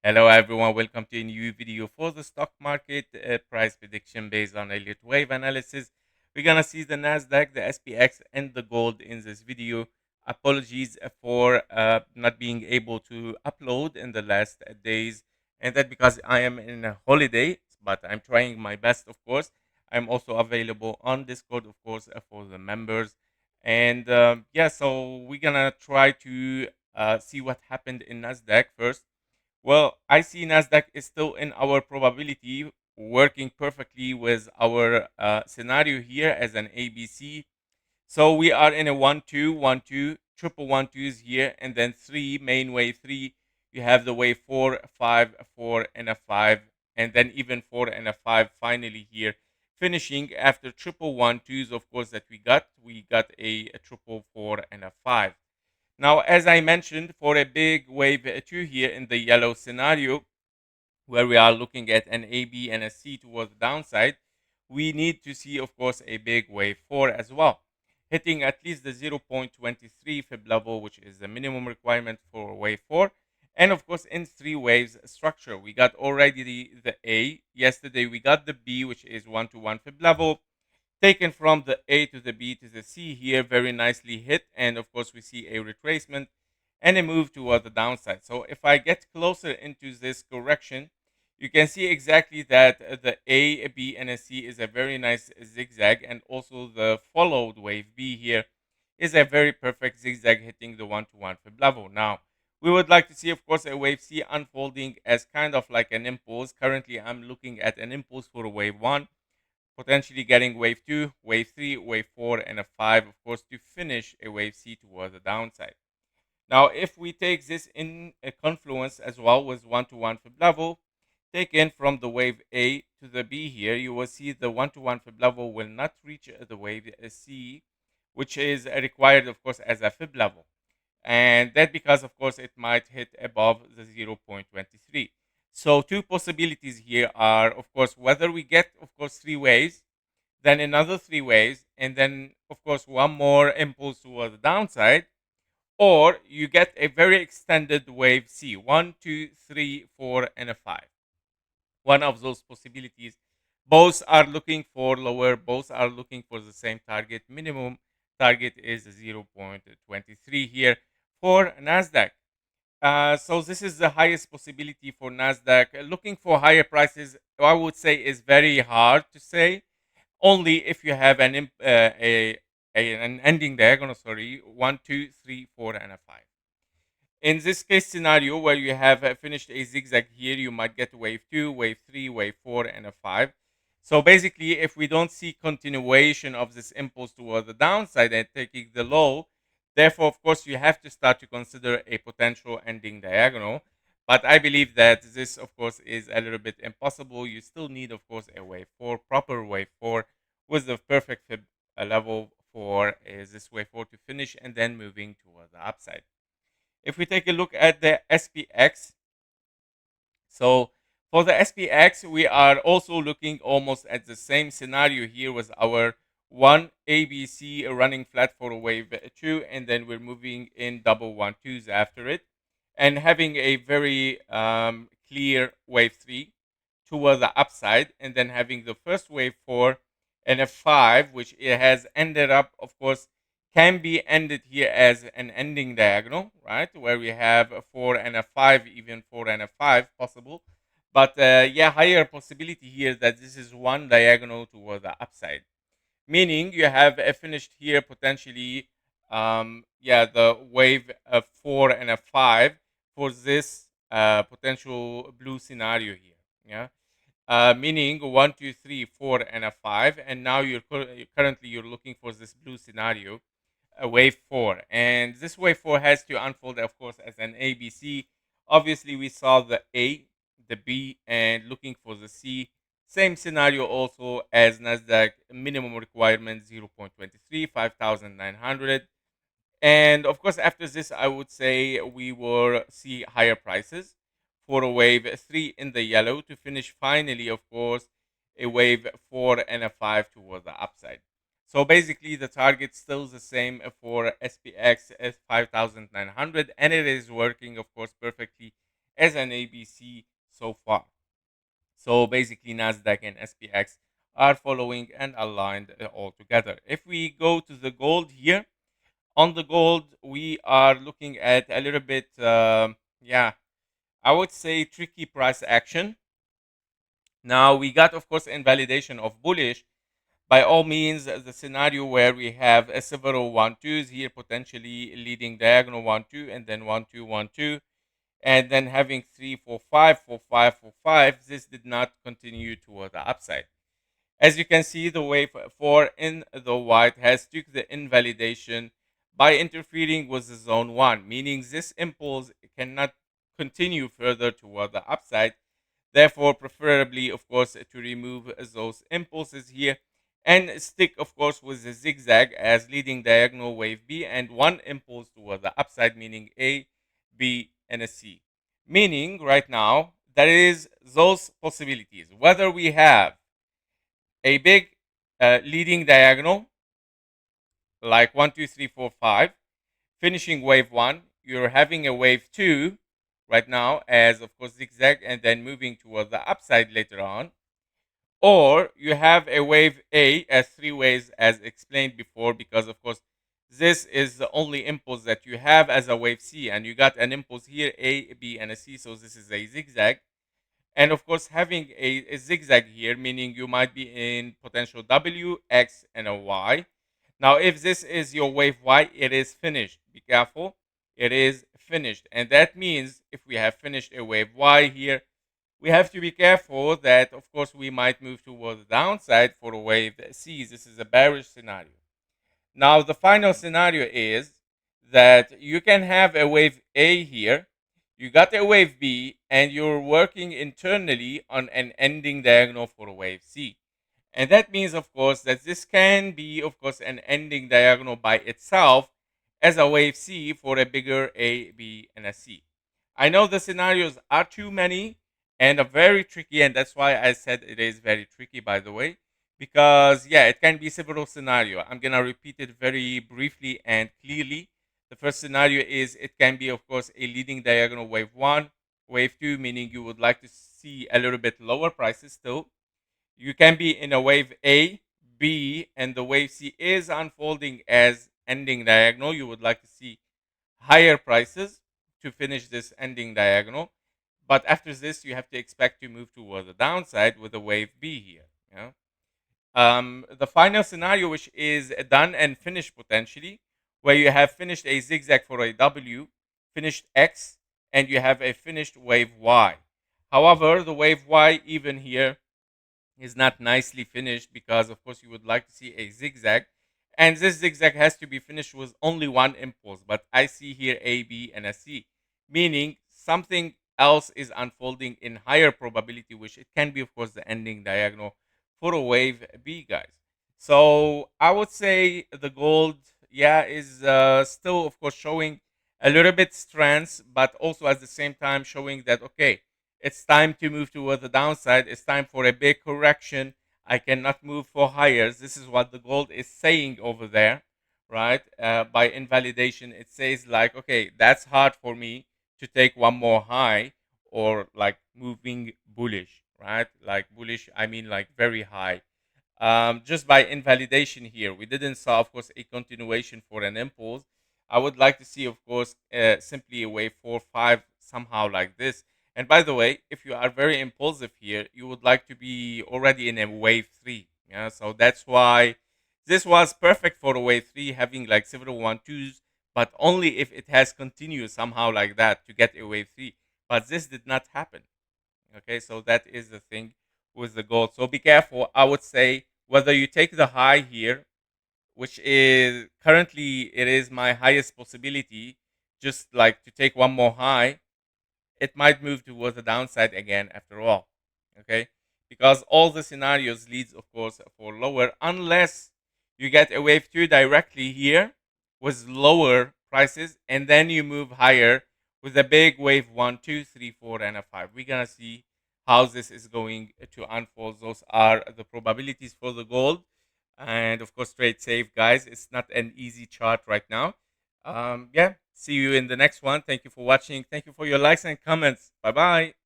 Hello everyone, welcome to a new video for the stock market price prediction based on Elliott wave analysis. We're gonna see the Nasdaq, the SPX, and the gold in this video. Apologies for not being able to upload in the last days, and that because I am in a holiday, but I'm trying my best, of course. I'm also available on Discord, of course, for the members. And yeah, so we're gonna try to see what happened in Nasdaq first. Well, I see Nasdaq is still in our probability, working perfectly with our scenario here as an ABC. So we are in a 1 2 1 2 triple 1 2s here, and then three main wave three. You have the wave 4 5 4 and a 5, and then even 4 and a 5 finally here, finishing after triple 1 2s. Of course, that we got a triple 4 and a 5. Now, as I mentioned, for a big wave 2 here in the yellow scenario, where we are looking at an A, B, and a C towards the downside, we need to see, of course, a big wave 4 as well, hitting at least the 0.23 fib level, which is the minimum requirement for wave 4. And of course, in three waves structure, we got already the A. Yesterday, we got the B, which is 1 to 1 fib level, taken from the A to the B to the C here, very nicely hit. And of course, we see a retracement and a move toward the downside. So if I get closer into this correction, you can see exactly that the A, B, and a C is a very nice zigzag, and also the followed wave B here is a very perfect zigzag hitting the 1 to 1 fib level. Now, we would like to see, of course, a wave C unfolding as kind of like an impulse. Currently, I'm looking at an impulse for wave 1, potentially getting wave 2, wave 3, wave 4, and a 5, of course, to finish a wave C toward the downside. Now, if we take this in a confluence as well with 1 to 1 fib level, taken from the wave A to the B here, you will see the 1 to 1 fib level will not reach the wave C, which is required, of course, as a fib level. And that because, of course, it might hit above the 0.23. So two possibilities here are, of course, whether we get, of course, three waves, then another three waves, and then, of course, one more impulse toward the downside, or you get a very extended wave C, 1 2 3 4 and a 5. One of those possibilities. Both are looking for lower, both are looking for the same target. Minimum target is 0.23 here for Nasdaq. So this is the highest possibility for Nasdaq. Looking for higher prices, I would say, is very hard to say. Only if you have an ending diagonal. Sorry, 1 2 3 4 and a 5. In this case scenario, where you have finished a zigzag here, you might get wave 2, wave 3, wave 4, and a 5. So basically, if we don't see continuation of this impulse toward the downside and taking the low, therefore, of course, you have to start to consider a potential ending diagonal. But I believe that this, of course, is a little bit impossible. You still need, of course, a wave 4, proper wave 4, with the perfect fib level for this wave 4 to finish and then moving toward the upside. If we take a look at the SPX, so for the SPX, we are also looking almost at the same scenario here with our one ABC running flat for wave 2, and then we're moving in double 1 2s after it, and having a very clear wave 3 toward the upside, and then having the first wave 4 and a 5, which it has ended up, of course, can be ended here as an ending diagonal, right? Where we have a 4 and a 5, even 4 and a 5 possible. But yeah, higher possibility here that this is one diagonal toward the upside, meaning you have finished here potentially, yeah, the wave of 4 and a 5 for this potential blue scenario here. Yeah, meaning 1 2 3 4 and a 5, and now currently you're looking for this blue scenario, a wave 4, and this wave 4 has to unfold, of course, as an ABC. Obviously, we saw the A, the B, and looking for the C. Same scenario also as Nasdaq, minimum requirement 0.23, 5,900. And of course, after this, I would say we will see higher prices for a wave 3 in the yellow to finish finally, of course, a wave 4 and a 5 toward the upside. So basically, the target still the same for SPX as 5,900, and it is working, of course, perfectly as an ABC so far. So basically, Nasdaq and SPX are following and aligned all together. If we go to the gold here, on the gold, we are looking at a little bit, yeah, I would say tricky price action. Now, we got, of course, invalidation of bullish. By all means, the scenario where we have a several 1-2s here, potentially leading diagonal 1-2, and then 1-2, 1-2, and then having 3-4-5, 4-5, 4-5. This did not continue toward the upside. As you can see, the wave 4 in the white has took the invalidation by interfering with the zone 1, meaning this impulse cannot continue further toward the upside. Therefore, preferably, of course, to remove those impulses here and stick, of course, with the zigzag as leading diagonal wave B and one impulse toward the upside, meaning A, B, and a C. Meaning, right now, there is those possibilities. Whether we have a big leading diagonal like 1, 2, 3, 4, 5, finishing wave 1, you're having a wave 2 right now as, of course, zigzag and then moving toward the upside later on. Or you have a wave A as three waves as explained before, because of course this is the only impulse that you have as a wave C, and you got an impulse here A, B, and a C, so this is a zigzag. And of course, having a zigzag here, meaning you might be in potential W, X, and a Y. Now, if this is your wave Y, it is finished. Be careful. It is finished. And that means if we have finished a wave Y here, we have to be careful that, of course, we might move towards the downside for a wave C. This is a bearish scenario. Now, the final scenario is that you can have a wave A here, you got a wave B, and you're working internally on an ending diagonal for a wave C. And that means, of course, that this can be, of course, an ending diagonal by itself as a wave C for a bigger A, B, and a C. I know the scenarios are too many and are very tricky, and that's why I said it is very tricky, by the way, because yeah, it can be several scenario. I'm gonna repeat it very briefly and clearly. The first scenario is it can be, of course, a leading diagonal wave 1, wave 2, meaning you would like to see a little bit lower prices still. You can be in a wave A, B, and the wave C is unfolding as ending diagonal. You would like to see higher prices to finish this ending diagonal. But after this, you have to expect to move toward the downside with a wave B here. Yeah? The final scenario, which is done and finished potentially, where you have finished a zigzag for a W, finished X, and you have a finished wave Y. However, the wave Y even here is not nicely finished because, of course, you would like to see a zigzag. And this zigzag has to be finished with only one impulse. But I see here A, B, and a C, meaning something else is unfolding in higher probability, which it can be, of course, the ending diagonal for a wave B, guys. So I would say the gold, yeah, is still, of course, showing a little bit strength, but also at the same time showing that, okay, it's time to move toward the downside. It's time for a big correction. I cannot move for higher. This is what the gold is saying over there, right? By invalidation, it says like, okay, that's hard for me to take one more high, or like moving bullish, right? Like bullish, I mean like very high. Just by invalidation here, we didn't saw, of course, a continuation for an impulse. I would like to see, of course, simply a wave 4, 5, somehow like this. And by the way, if you are very impulsive here, you would like to be already in a wave 3. Yeah, so that's why this was perfect for a wave 3, having like several 1-2s, but only if it has continued somehow like that to get a wave 3. But this did not happen. Okay, so that is the thing with the gold. So be careful. I would say whether you take the high here, which is currently it is my highest possibility, just like to take one more high, it might move towards the downside again after all. Okay, because all the scenarios leads, of course, for lower, unless you get a wave 2 directly here with lower prices, and then you move higher with a big wave 1, 2, 3, 4, and a 5. We're gonna see how this is going to unfold. Those are the probabilities for the gold. And of course, trade safe, guys. It's not an easy chart right now. Yeah, See you in the next one. Thank you for watching. Thank you for your likes and comments. Bye bye.